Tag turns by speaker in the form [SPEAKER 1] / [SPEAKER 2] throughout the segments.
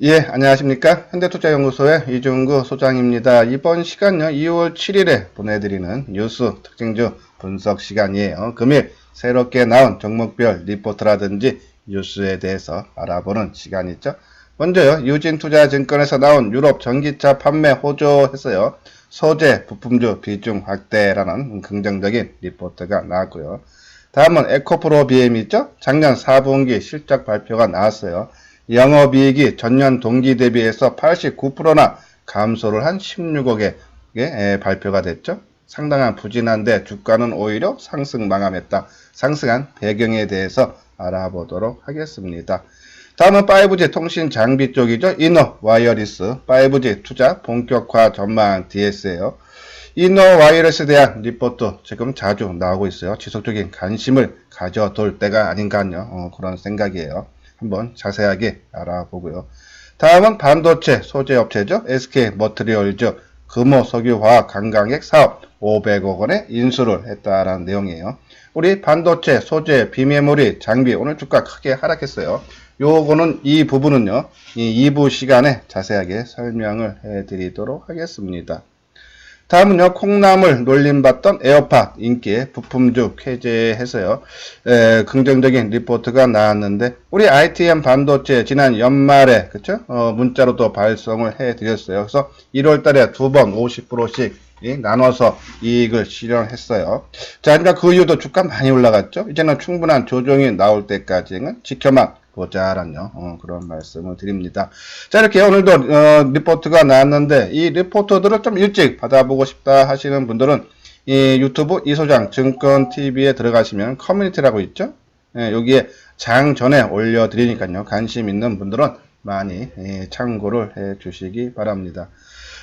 [SPEAKER 1] 예, 안녕하십니까. 현대투자연구소의 이중구 소장입니다. 이번 시간요, 2월 7일에 보내드리는 뉴스 특징주 분석 시간이에요. 금일 새롭게 나온 종목별 리포트라든지 뉴스에 대해서 알아보는 시간이죠. 먼저요, 유진투자증권에서 나온 유럽 전기차 판매 호조했어요. 소재 부품주 비중 확대라는 긍정적인 리포트가 나왔고요. 다음은 에코프로 BM이죠. 작년 4분기 실적 발표가 나왔어요. 영업이익이 전년 동기 대비해서 89%나 감소를 한 16억에 발표가 됐죠. 상당한 부진한데 주가는 오히려 상승 마감했다. 상승한 배경에 대해서 알아보도록 하겠습니다. 다음은 5G 통신 장비 쪽이죠. 이너 와이어리스 5G 투자 본격화 전망 DS예요. 이너 와이어리스에 대한 리포트 지금 자주 나오고 있어요. 지속적인 관심을 가져둘 때가 아닌가요? 그런 생각이에요. 한번 자세하게 알아보고요. 다음은 반도체 소재 업체죠. SK 머티리얼즈 금호석유화학 관광액 사업 500억 원의 인수를 했다라는 내용이에요. 우리 반도체 소재 비메모리 장비 오늘 주가 크게 하락했어요. 요거는 이 부분은요. 이 2부 시간에 자세하게 설명을 해드리도록 하겠습니다. 다음은요, 콩나물 놀림받던 에어팟 인기의 부품주 쾌재해서요, 긍정적인 리포트가 나왔는데, 우리 ITM 반도체 지난 연말에, 그쵸? 문자로도 발송을 해드렸어요. 그래서 1월 달에 두 번 50%씩 나눠서 이익을 실현했어요. 자, 그러니까 그 이후도 주가 많이 올라갔죠? 이제는 충분한 조정이 나올 때까지는 지켜만 보자라는 그런 말씀을 드립니다. 자, 이렇게 오늘도 리포트가 나왔는데 이 리포트들을 좀 일찍 받아보고 싶다 하시는 분들은 이 유튜브 이소장 증권TV에 들어가시면 커뮤니티라고 있죠. 여기에 장 전에 올려드리니까요. 관심 있는 분들은 많이 참고를 해 주시기 바랍니다.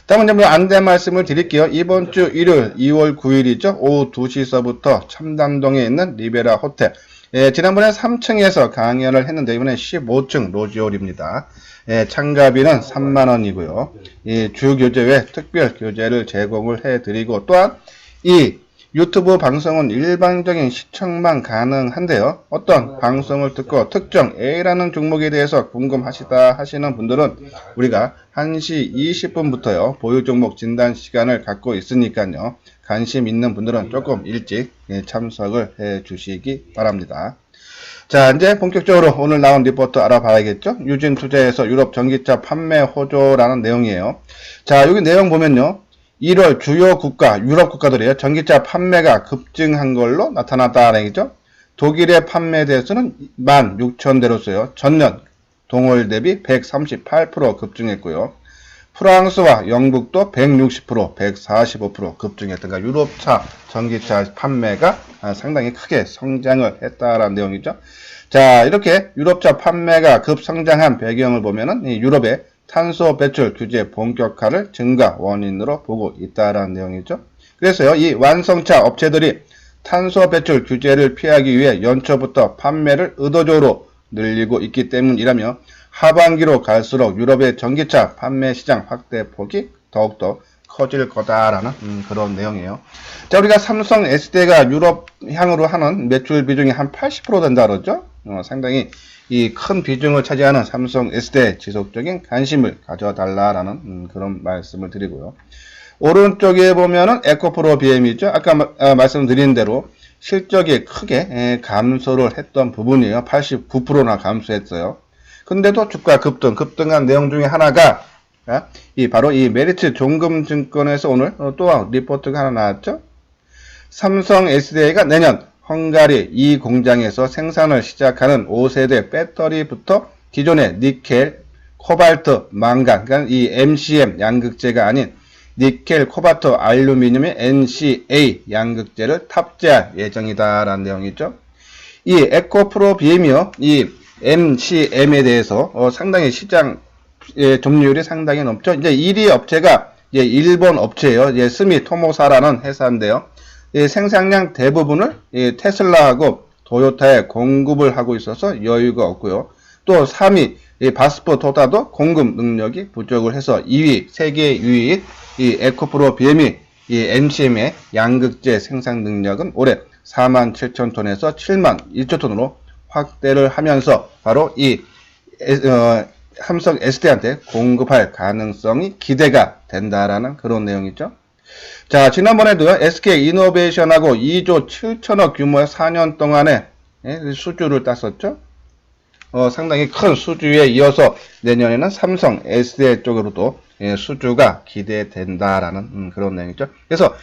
[SPEAKER 1] 다음은 뭐 안내 말씀을 드릴게요. 이번 주 일요일 2월 9일이죠. 오후 2시서부터 참담동에 있는 리베라 호텔. 지난번에 3층에서 강연을 했는데 이번에 15층 로지홀입니다. 참가비는 3만원이고요. 주 교재 외 특별 교재를 제공을 해드리고 또한 이 유튜브 방송은 일반적인 시청만 가능한데요. 어떤 방송을 듣고 특정 A라는 종목에 대해서 궁금하시다 하시는 분들은 우리가 1시 20분부터요. 보유 종목 진단 시간을 갖고 있으니까요. 관심 있는 분들은 조금 일찍 참석을 해 주시기 바랍니다. 자, 이제 본격적으로 오늘 나온 리포트 알아봐야겠죠? 유진투자에서 유럽 전기차 판매 호조라는 내용이에요. 자, 여기 내용 보면요. 1월 주요 국가, 유럽 국가들이에요. 전기차 판매가 급증한 걸로 나타났다는 얘기죠. 독일의 판매 대수는 16,000대로서요. 전년 동월 대비 138% 급증했고요. 프랑스와 영국도 160%, 145% 급증했던 가 유럽차 전기차 판매가 상당히 크게 성장을 했다라는 내용이죠. 자, 이렇게 유럽차 판매가 급성장한 배경을 보면은 이 유럽의 탄소 배출 규제 본격화를 증가 원인으로 보고 있다라는 내용이죠. 그래서요, 이 완성차 업체들이 탄소 배출 규제를 피하기 위해 연초부터 판매를 의도적으로 늘리고 있기 때문이라며 하반기로 갈수록 유럽의 전기차 판매 시장 확대 폭이 더욱더 커질 거다라는 그런 내용이에요. 자, 우리가 삼성 SDI가 유럽향으로 하는 매출 비중이 한 80% 된다 그러죠. 상당히 이 큰 비중을 차지하는 삼성 SDI 지속적인 관심을 가져달라라는 그런 말씀을 드리고요. 오른쪽에 보면은 에코프로 BM이죠. 아까 말씀드린 대로 실적이 크게 감소를 했던 부분이에요. 89%나 감소했어요. 근데도 주가 급등한 내용 중에 하나가 바로 이 메리츠 종금증권에서 오늘 또 리포트가 하나 나왔죠. 삼성 SDI가 내년 헝가리 이 공장에서 생산을 시작하는 5세대 배터리부터 기존의 니켈, 코발트, 망간, 그러니까 이 MCM 양극재가 아닌 니켈, 코발트, 알루미늄의 NCA 양극재를 탑재할 예정이다라는 내용이죠. 이 에코프로 BM이요, 이 MCM에 대해서 상당히 시장 점유율이 상당히 높죠. 이제 1위 업체가 일본 업체예요. 스미토모사라는 회사인데요. 생산량 대부분을 테슬라하고 도요타에 공급을 하고 있어서 여유가 없고요. 또 3위 바스프 토다도 공급 능력이 부족을 해서 2위 세계 유일 이 에코프로 BM이 이 MCM의 양극재 생산 능력은 올해 47,000톤에서 71,000톤으로 확대를 하면서 바로 이 삼성 SD한테 공급할 가능성이 기대가 된다라는 그런 내용이죠. 자, 지난번에도 SK이노베이션하고 2조 7천억 규모의 4년 동안에 수주를 땄었죠. 상당히 큰 수주에 이어서 내년에는 삼성 SDI 쪽으로도 수주가 기대된다라는 그런 내용이죠. 그래서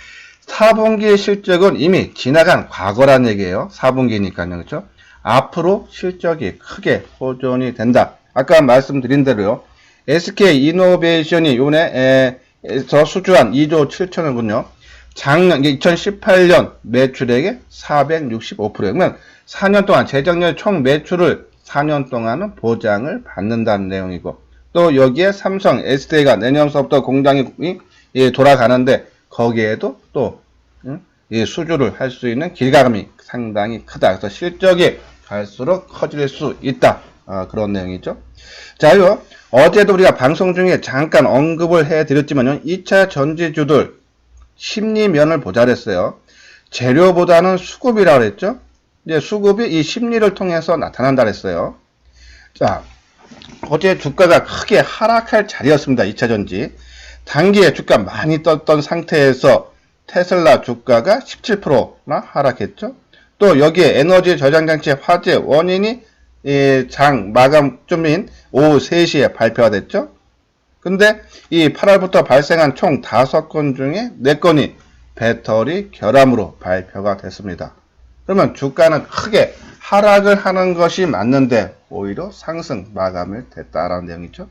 [SPEAKER 1] 4분기 실적은 이미 지나간 과거란 얘기예요. 4분기니까요. 그렇죠? 앞으로 실적이 크게 호전이 된다. 아까 말씀드린 대로요. SK이노베이션이 요번에서 수주한 2조 7천억은요. 작년 2018년 매출액의 465%예요. 그러면 4년 동안 재작년 총 매출을 4년 동안은 보장을 받는다는 내용이고, 또 여기에 삼성 SDI가 내년서부터 공장이 돌아가는데 거기에도 또 수주를 할 수 있는 길감이 상당히 크다. 그래서 실적이 갈수록 커질 수 있다. 그런 내용이죠. 자요, 어제도 우리가 방송 중에 잠깐 언급을 해드렸지만요, 2차 전지주들 심리면을 보자 그랬어요. 재료보다는 수급이라고 그랬죠. 이제 수급이 이 심리를 통해서 나타난다 그랬어요. 자, 어제 주가가 크게 하락할 자리였습니다. 2차 전지. 단기에 주가 많이 떴던 상태에서 테슬라 주가가 17%나 하락했죠. 또 여기에 에너지 저장장치 화재 원인이 장 마감쯤인 오후 3시에 발표가 됐죠. 근데 이 8월부터 발생한 총 5건 중에 4건이 배터리 결함으로 발표가 됐습니다. 그러면 주가는 크게 하락을 하는 것이 맞는데 오히려 상승 마감을 됐다라는 내용이죠.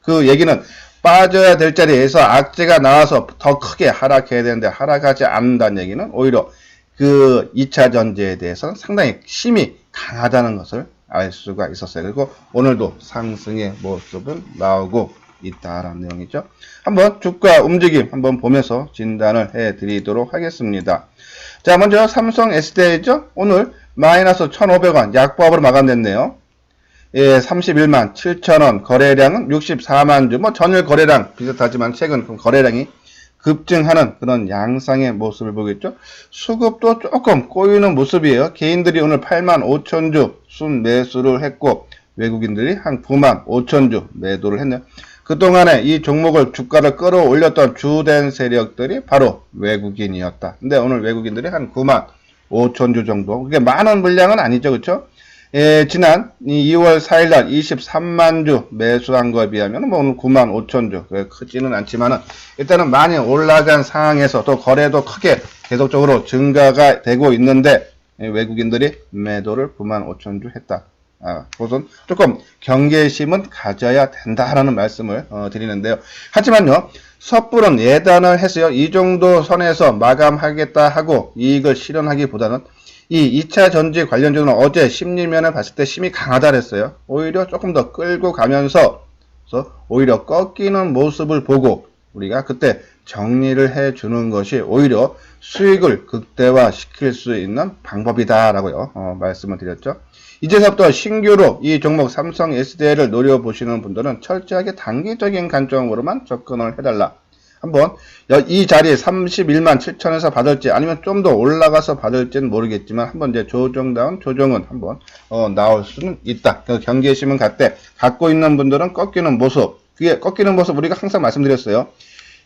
[SPEAKER 1] 그 얘기는 빠져야 될 자리에서 악재가 나와서 더 크게 하락해야 되는데 하락하지 않는다는 얘기는 오히려 그 2차 전지에 대해서는 상당히 힘이 강하다는 것을 알 수가 있었어요. 그리고 오늘도 상승의 모습은 나오고 있다라는 내용이죠. 한번 주가 움직임 한번 보면서 진단을 해드리도록 하겠습니다. 자, 먼저 삼성 SDI죠. 오늘 마이너스 1,500원 약보합으로 마감됐네요. 31만 7천원, 거래량은 64만 주, 전일 거래량 비슷하지만 최근 거래량이 급증하는 그런 양상의 모습을 보겠죠. 수급도 조금 꼬이는 모습이에요. 개인들이 오늘 8만 5천 주 순매수를 했고 외국인들이 한 9만 5천 주 매도를 했네요. 그동안에 이 종목을 주가를 끌어올렸던 주된 세력들이 바로 외국인이었다. 근데 오늘 외국인들이 한 9만 5천 주 정도. 그게 많은 물량은 아니죠. 그렇죠? 지난 2월 4일날 23만 주 매수한 거에 비하면 오늘 9만 5천 주. 크지는 않지만은 일단은 많이 올라간 상황에서 또 거래도 크게 계속적으로 증가가 되고 있는데 외국인들이 매도를 9만 5천 주 했다. 그것은 조금 경계심은 가져야 된다라는 말씀을 드리는데요. 하지만요, 섣부른 예단을 해서요, 이 정도 선에서 마감하겠다 하고 이익을 실현하기보다는 이 2차 전지 관련주는 어제 심리면을 봤을 때 힘이 강하다 그랬어요. 오히려 조금 더 끌고 가면서 오히려 꺾이는 모습을 보고 우리가 그때 정리를 해주는 것이 오히려 수익을 극대화시킬 수 있는 방법이다라고요. 말씀을 드렸죠. 이제서부터 신규로 이 종목 삼성 SDI를 노려보시는 분들은 철저하게 단기적인 관점으로만 접근을 해달라. 한번 이 자리에 31만 7천에서 받을지 아니면 좀 더 올라가서 받을지는 모르겠지만 한번 이제 조정다운 조정은 한번 나올 수는 있다. 그 경계심은 갖고 있는 분들은 꺾이는 모습, 그게 꺾이는 모습 우리가 항상 말씀드렸어요.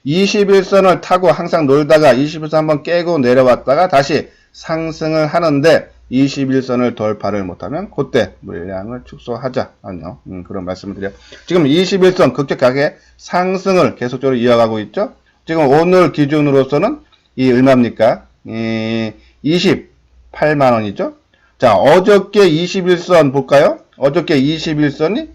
[SPEAKER 1] 21선을 타고 항상 놀다가 21선 한번 깨고 내려왔다가 다시 상승을 하는데 21선을 돌파를 못하면 그때 물량을 축소하자. 그런 말씀을 드려요. 지금 21선 급격하게 상승을 계속적으로 이어가고 있죠. 지금 오늘 기준으로서는 이 얼마입니까? 28만원이죠. 자, 어저께 21선 볼까요? 어저께 21선이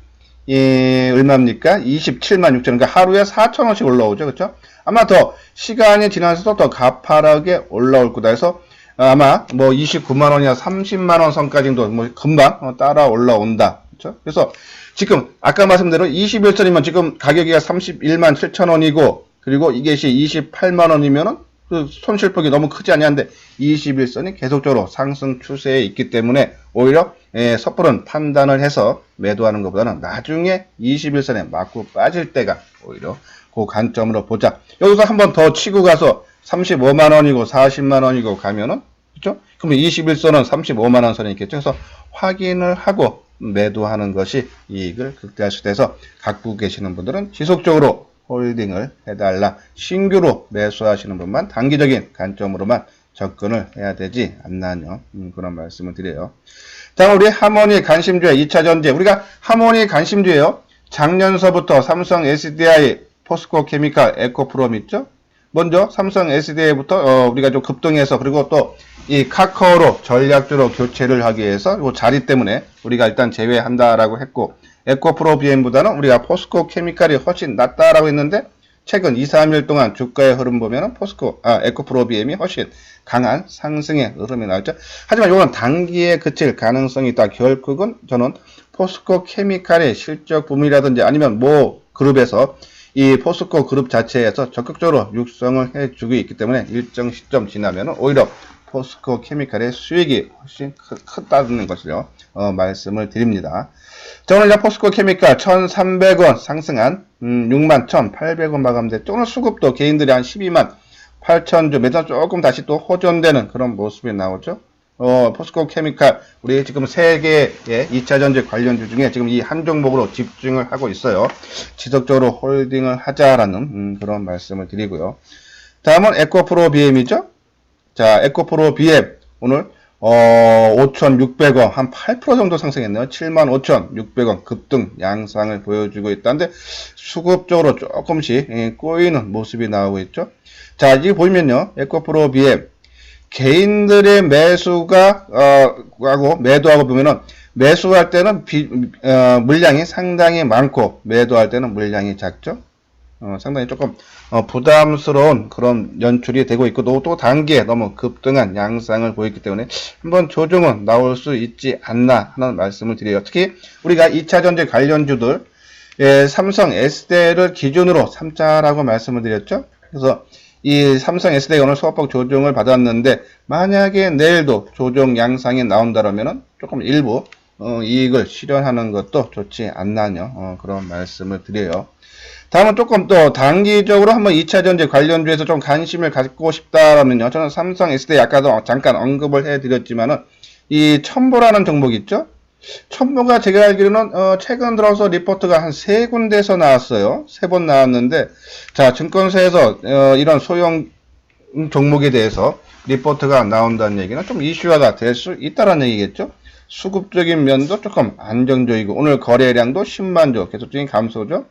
[SPEAKER 1] 얼마입니까? 27만 6천. 그러니까 하루에 4천원씩 올라오죠. 그렇죠? 아마 더 시간이 지나서 더 가파르게 올라올 거다 해서 아마 29만원이나 30만원 선까지도 금방 따라 올라온다. 그렇죠? 그래서 지금 아까 말씀대로 21선이면 지금 가격이 31만 7천원이고 그리고 이것이 28만원이면은 그 손실폭이 너무 크지 않냐는데 21선이 계속적으로 상승 추세에 있기 때문에 오히려 섣부른 판단을 해서 매도하는 것보다는 나중에 21선에 맞고 빠질 때가 오히려 그 관점으로 보자. 여기서 한번 더 치고 가서 35만원이고 40만원이고 가면은, 그죠? 그럼 21선은 35만원 선이 있겠죠? 그래서 확인을 하고 매도하는 것이 이익을 극대화할 수 있어서 갖고 계시는 분들은 지속적으로 홀딩을 해달라. 신규로 매수하시는 분만 단기적인 관점으로만 접근을 해야 되지 않나요? 그런 말씀을 드려요. 다음 우리 하모니 관심주의 2차전지. 우리가 하모니 관심주예요. 작년서부터 삼성 SDI, 포스코 케미칼, 에코프롬 있죠? 먼저 삼성 SDI부터 우리가 좀 급등해서 그리고 또 이 카카오로 전략주로 교체를 하기 위해서 이 자리 때문에 우리가 일단 제외한다라고 했고 에코프로 BM보다는 우리가 포스코 케미칼이 훨씬 낫다라고 했는데 최근 2, 3일 동안 주가의 흐름 보면은 에코프로 BM이 훨씬 강한 상승의 흐름이 나왔죠. 하지만 이건 단기에 그칠 가능성이 있다. 결국은 저는 포스코 케미칼의 실적 부문이라든지 아니면 모 그룹에서 이 포스코 그룹 자체에서 적극적으로 육성을 해주고 있기 때문에 일정 시점 지나면 오히려 포스코 케미칼의 수익이 훨씬 크다는 것을요, 말씀을 드립니다. 자, 오늘 포스코 케미칼 1,300원 상승한 61,800원 마감됐죠. 오늘 수급도 개인들이 한 12만 8천주 매달 조금 다시 또 호전되는 그런 모습이 나오죠. 포스코 케미칼 우리 지금 세 개의 2차전지 관련주 중에 지금 이 한 종목으로 집중을 하고 있어요. 지속적으로 홀딩을 하자라는 그런 말씀을 드리고요. 다음은 에코프로 BM이죠. 자, 에코프로 BM 오늘 5,600원 한 8% 정도 상승했네요. 75,600원 급등 양상을 보여주고 있다는데 수급적으로 조금씩 꼬이는 모습이 나오고 있죠. 자, 이거 보면요. 에코프로 BM 개인들의 매수가 하고 매도하고 보면은 매수할 때는 물량이 상당히 많고 매도할 때는 물량이 작죠. 상당히 조금 부담스러운 그런 연출이 되고 있고 또 단기에 너무 급등한 양상을 보였기 때문에 한번 조정은 나올 수 있지 않나 하는 말씀을 드려요. 특히 우리가 2차전지 관련주들 삼성 SDI를 기준으로 삼자라고 말씀을 드렸죠. 그래서 이 삼성 SDI 오늘 소폭 조정을 받았는데 만약에 내일도 조정 양상이 나온다면 조금 일부 이익을 실현하는 것도 좋지 않나요? 그런 말씀을 드려요. 다음은 조금 또 단기적으로 한번 2차전지 관련주에서 좀 관심을 갖고 싶다라면요. 저는 삼성 SDI 아까도 잠깐 언급을 해드렸지만은 이 첨보라는 종목이 있죠. 첨보가 제가 알기로는 최근 들어서 리포트가 한 3군데에서 나왔어요. 3번 나왔는데 자 증권사에서 이런 소형 종목에 대해서 리포트가 나온다는 얘기는 좀 이슈화가 될 수 있다는 얘기겠죠. 수급적인 면도 조금 안정적이고 오늘 거래량도 10만주 계속적인 감소죠.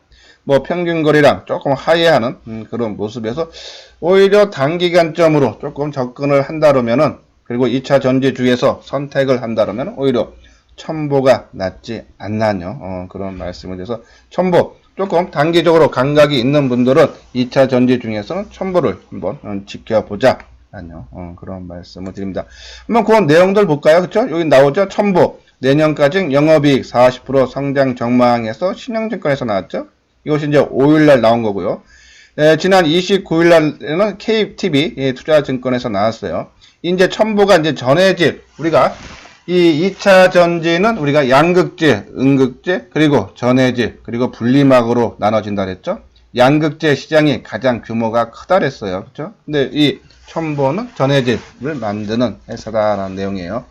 [SPEAKER 1] 뭐 평균 거래량 조금 하회하는 그런 모습에서 오히려 단기간점으로 조금 접근을 한다면은 그리고 2차 전지주에서 선택을 한다면 오히려 첨보가 낫지 않나요? 그런 말씀을 드려서 첨보 조금 단기적으로 감각이 있는 분들은 2차 전지 중에서는 첨보를 한번 지켜보자. 그런 말씀을 드립니다. 한번 그런 내용들 볼까요? 그쵸? 여기 나오죠? 첨보. 내년까지 영업이익 40% 성장 전망에서 신영증권에서 나왔죠? 이것이 이제 5일날 나온 거고요. 지난 29일날에는 KTB 투자증권에서 나왔어요. 이제 첨보가 이제 전해질, 우리가 이 2차 전지는 우리가 양극재, 음극재, 그리고 전해질, 그리고 분리막으로 나눠진다 그랬죠? 양극재 시장이 가장 규모가 크다 그랬어요. 그렇죠? 근데 이 첨보는 전해질을 만드는 회사다라는 내용이에요.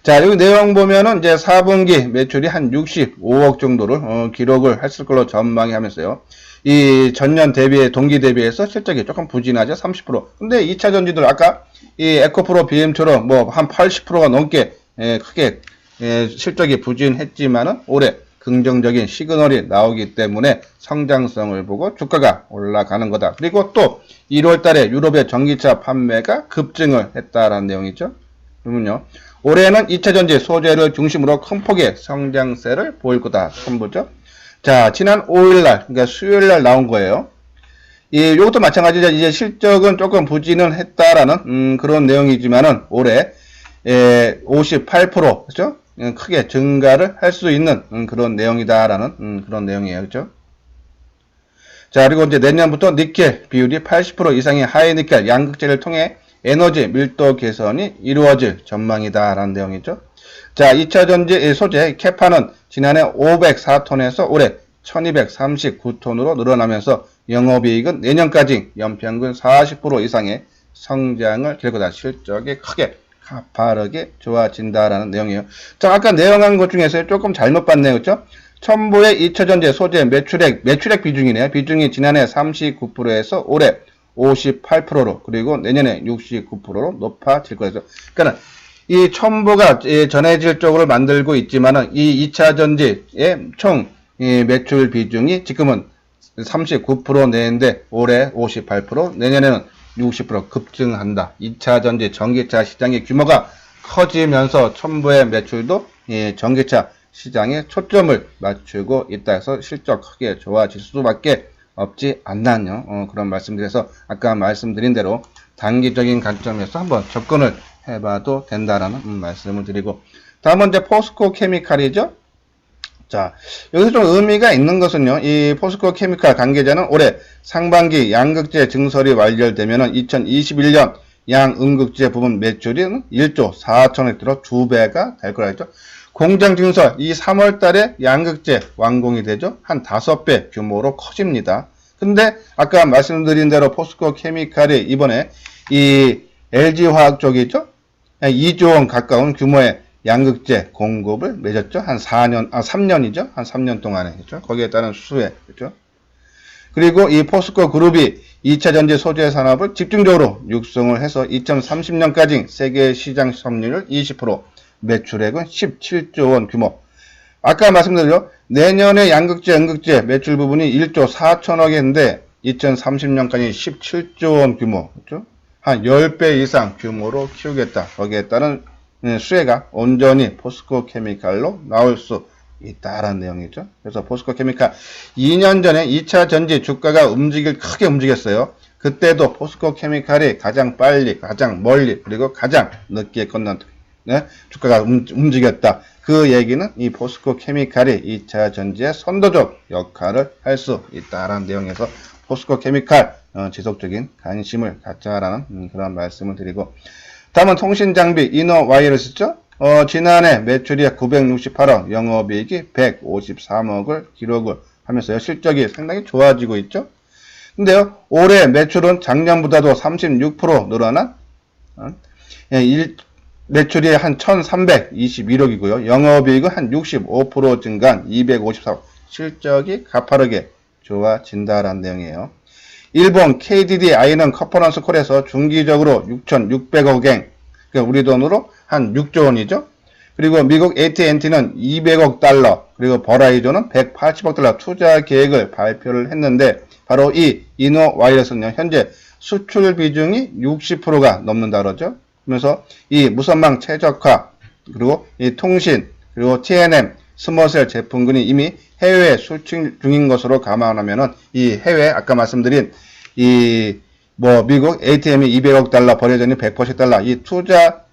[SPEAKER 1] 자, 여기 내용 보면은 이제 4분기 매출이 한 65억 정도를 기록을 했을 걸로 전망이 하면서요. 이 전년 대비에 동기 대비해서 실적이 조금 부진하죠. 30%. 근데 2차 전지들 아까 이 에코프로 BM처럼 뭐 한 80%가 넘게 크게 실적이 부진했지만은 올해 긍정적인 시그널이 나오기 때문에 성장성을 보고 주가가 올라가는 거다. 그리고 또 1월 달에 유럽의 전기차 판매가 급증을 했다라는 내용이죠. 그러면요. 올해는 2차전지 소재를 중심으로 큰 폭의 성장세를 보일 거다. 첨보죠. 자, 지난 5일날, 그러니까 수요일날 나온 거예요. 요것도 마찬가지죠. 이제 실적은 조금 부진은 했다라는 그런 내용이지만은 올해 58% 그죠? 크게 증가를 할 수 있는 그런 내용이다라는 그런 내용이에요. 그죠? 자, 그리고 이제 내년부터 니켈 비율이 80% 이상의 하이니켈 양극재를 통해 에너지 밀도 개선이 이루어질 전망이다라는 내용이죠. 자, 2차 전지 소재 캐파는 지난해 504톤에서 올해 1239톤으로 늘어나면서 영업이익은 내년까지 연평균 40% 이상의 성장을 기록하다 실적이 크게 가파르게 좋아진다라는 내용이에요. 자, 아까 내용한 것 중에서 조금 잘못 봤네요. 그렇죠? 첨보의 2차전지 소재 매출액 비중이네요. 비중이 지난해 39%에서 올해 58%로 그리고 내년에 69%로 높아질 거예요. 그러니까 이 첨보가 전해질 쪽으로 만들고 있지만은 이 2차 전지의 총 매출 비중이 지금은 39% 내인데 올해 58%, 내년에는 60% 급증한다. 2차 전지 전기차 시장의 규모가 커지면서 첨보의 매출도 전기차 시장에 초점을 맞추고 있다 해서 실적 크게 좋아질 수밖에 없지 않나요? 그런 말씀드려서 아까 말씀드린 대로 단기적인 관점에서 한번 접근을 해봐도 된다라는 말씀을 드리고, 다음은 이제 포스코 케미칼이죠. 자, 여기서 좀 의미가 있는 것은요, 이 포스코 케미칼 관계자는 올해 상반기 양극재 증설이 완료되면은 2021년 양음극재 부분 매출이 1조 4천억 들어 2배가 될 거라 했죠. 공장 증설 이 3월 달에 양극재 완공이 되죠. 한 5배 규모로 커집니다. 근데 아까 말씀드린 대로 포스코 케미칼이 이번에 이 LG화학 쪽이죠. 2조 원 가까운 규모의 양극재 공급을 맺었죠. 한 3년이죠. 한 3년 동안에. 그렇죠? 거기에 따른 수혜. 그렇죠? 그리고 이 포스코 그룹이 2차 전지 소재 산업을 집중적으로 육성을 해서 2030년까지 세계 시장 점유율 20%, 매출액은 17조 원 규모. 아까 말씀드렸죠. 내년에 양극재, 음극재 매출 부분이 1조 4천억인데 2030년까지 17조 원 규모. 그렇죠? 한 10배 이상 규모로 키우겠다. 거기에 따른 수혜가 온전히 포스코 케미칼로 나올 수 있다라는 내용이죠. 그래서 포스코 케미칼 2년 전에 2차 전지 주가가 크게 움직였어요. 그때도 포스코 케미칼이 가장 빨리, 가장 멀리, 그리고 가장 늦게 건넌 주가가 움직였다. 그 얘기는 이 포스코 케미칼이 2차 전지의 선도적 역할을 할 수 있다라는 내용에서 포스코 케미칼 지속적인 관심을 갖자라는 그런 말씀을 드리고, 다음은 통신장비 이노와이어리스죠. 지난해 매출이 968억, 영업이익이 153억을 기록을 하면서요. 실적이 상당히 좋아지고 있죠. 근데요, 올해 매출은 작년보다도 36% 늘어난 매출이 한 1321억이고요. 영업이익은 한 65% 증가한 254억. 실적이 가파르게 좋아진다라는 내용이에요. 일본 KDDI는 커퍼런스 콜에서 중기적으로 6,600억엔, 그러니까 우리 돈으로 한 6조 원이죠. 그리고 미국 AT&T는 200억 달러, 그리고 버라이존은 180억 달러 투자 계획을 발표를 했는데, 바로 이 이노와이어스는요, 현재 수출 비중이 60%가 넘는다 그러죠. 그러면서 이 무선망 최적화, 그리고 이 통신, 그리고 TNM, 스몰셀 제품군이 이미 해외에 수출 중인 것으로 감안하면은 이 해외 아까 말씀드린 미국 ATM이 200억 달러, 버려전이 100% 달러 이 투자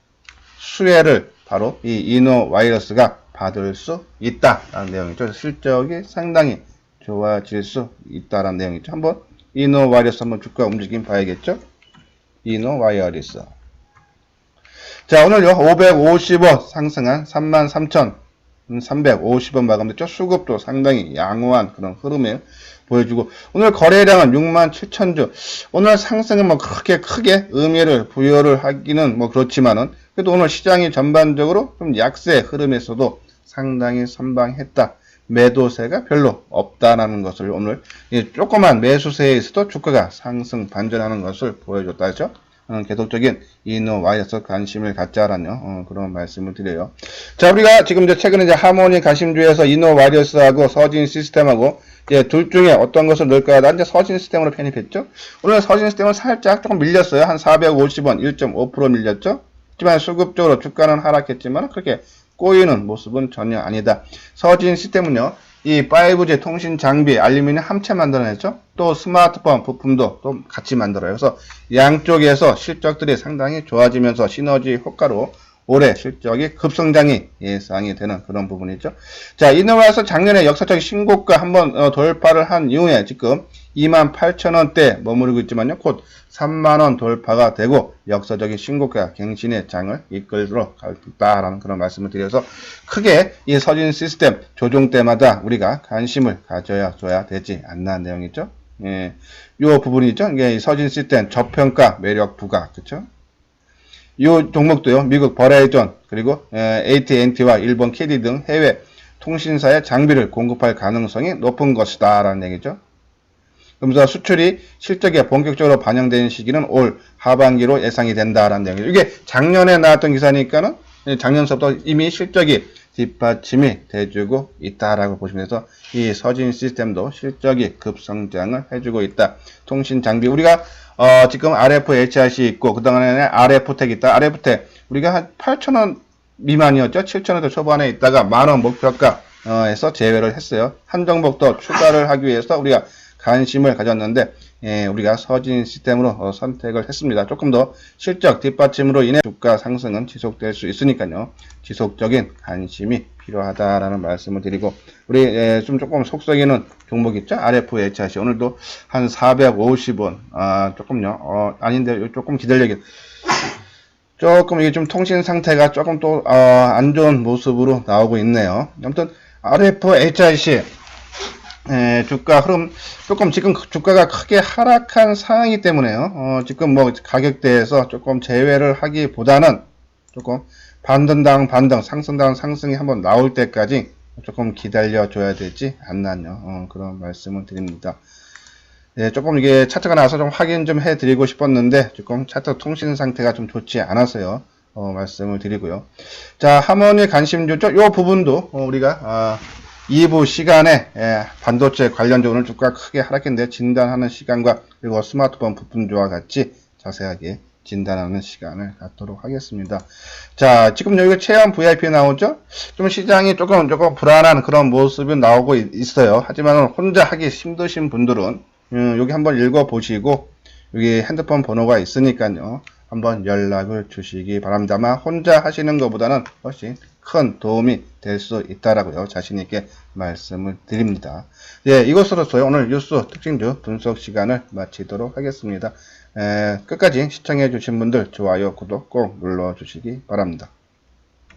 [SPEAKER 1] 수혜를 바로 이 이노와이어스가 받을 수 있다라는 내용이죠. 실적이 상당히 좋아질 수 있다라는 내용이죠. 한번 이노와이어스 한번 주가 움직임 봐야겠죠. 이노와이어리스. 자, 오늘요 550원 상승한 33,350원 마감됐죠. 수급도 상당히 양호한 그런 흐름에 보여주고, 오늘 거래량은 67,000주. 오늘 상승은 뭐 그렇게 크게 의미를 부여를 하기는 뭐 그렇지만은, 그래도 오늘 시장이 전반적으로 좀 약세 흐름에서도 상당히 선방했다. 매도세가 별로 없다라는 것을 오늘 조그만 매수세에서도 주가가 상승 반전하는 것을 보여줬다 했죠. 계속적인 이노와이어스 관심을 갖자라는 그런 말씀을 드려요. 자, 우리가 지금 최근에 하모니 가심주에서 이노와이어스하고 서진 시스템하고 둘 중에 어떤 것을 넣을까 하다 이제 서진 시스템으로 편입했죠. 오늘 서진 시스템은 살짝 조금 밀렸어요. 한 450원, 1.5% 밀렸죠. 하지만 수급적으로 주가는 하락했지만 그렇게 꼬이는 모습은 전혀 아니다. 서진 시스템은요, 이 5G 통신 장비, 알루미늄 합체 만들어냈죠. 또 스마트폰 부품도 또 같이 만들어요. 그래서 양쪽에서 실적들이 상당히 좋아지면서 시너지 효과로 올해 실적이 급성장이 예상이 되는 그런 부분이죠. 자, 이노와이어스 작년에 역사적 신고가 한번 돌파를 한 이후에 지금 28,000원대 머무르고 있지만요. 곧 3만원 돌파가 되고 역사적인 신고가 갱신의 장을 이끌도록 하겠다라는 그런 말씀을 드려서 크게 이 서진 시스템 조정 때마다 우리가 관심을 가져야 되지 않나 내용이죠. 요 부분이죠. 이게 서진 시스템 저평가 매력 부각, 그쵸? 이 종목도요, 미국 버레이전, 그리고 AT&T와 일본 KD 등 해외 통신사의 장비를 공급할 가능성이 높은 것이다 라는 얘기죠. 그러면서 수출이 실적에 본격적으로 반영되는 시기는 올 하반기로 예상이 된다라는 얘기죠. 이게 작년에 나왔던 기사니까는 작년서부터 이미 실적이 뒷받침이 돼주고 있다라고 보시면 돼서 이 서진 시스템도 실적이 급성장을 해주고 있다. 통신 장비 우리가 지금 RF HRC 있고 그 다음에 RF텍 있다. RF텍 우리가 한 8,000원 미만이었죠. 7,000원대 초반에 있다가 만원 목표가에서 제외를 했어요. 한 종목 더 추가를 하기 위해서 우리가 관심을 가졌는데 우리가 서진 시스템으로 선택을 했습니다. 조금 더 실적 뒷받침으로 인해 주가 상승은 지속될 수 있으니까요. 지속적인 관심이 필요하다라는 말씀을 드리고 우리 좀 조금 속썩이는 종목 있죠? RF HRC 오늘도 한 450원 조금요. 아닌데 조금 기다려야겠. 조금 이게 좀 통신 상태가 조금 또 안 좋은 모습으로 나오고 있네요. 아무튼 RF HRC 주가 흐름 조금 지금 주가가 크게 하락한 상황이기 때문에요. 지금 뭐 가격대에서 조금 제외를 하기보다는 조금 반등당 반등, 상승당 상승이 한번 나올 때까지 조금 기다려 줘야 되지 않나요? 그런 말씀을 드립니다. 조금 이게 차트가 나와서 좀 확인 좀 해드리고 싶었는데 조금 차트 통신 상태가 좀 좋지 않아서요. 말씀을 드리고요. 자, 하모니 관심주죠. 이 부분도 우리가 2부 시간에 반도체 관련적으로 주가 크게 하락했는데 진단하는 시간과 그리고 스마트폰 부품주와 같이 자세하게 진단하는 시간을 갖도록 하겠습니다. 자, 지금 여기 체험 VIP 나오죠? 좀 시장이 조금 불안한 그런 모습이 나오고 있어요. 하지만 혼자 하기 힘드신 분들은 여기 한번 읽어보시고 여기 핸드폰 번호가 있으니까요. 한번 연락을 주시기 바랍니다. 아마 혼자 하시는 것보다는 훨씬 큰 도움이 될 수 있다라고요. 자신있게 말씀을 드립니다. 이것으로서 오늘 뉴스 특징주 분석 시간을 마치도록 하겠습니다. 끝까지 시청해 주신 분들 좋아요, 구독 꼭 눌러 주시기 바랍니다.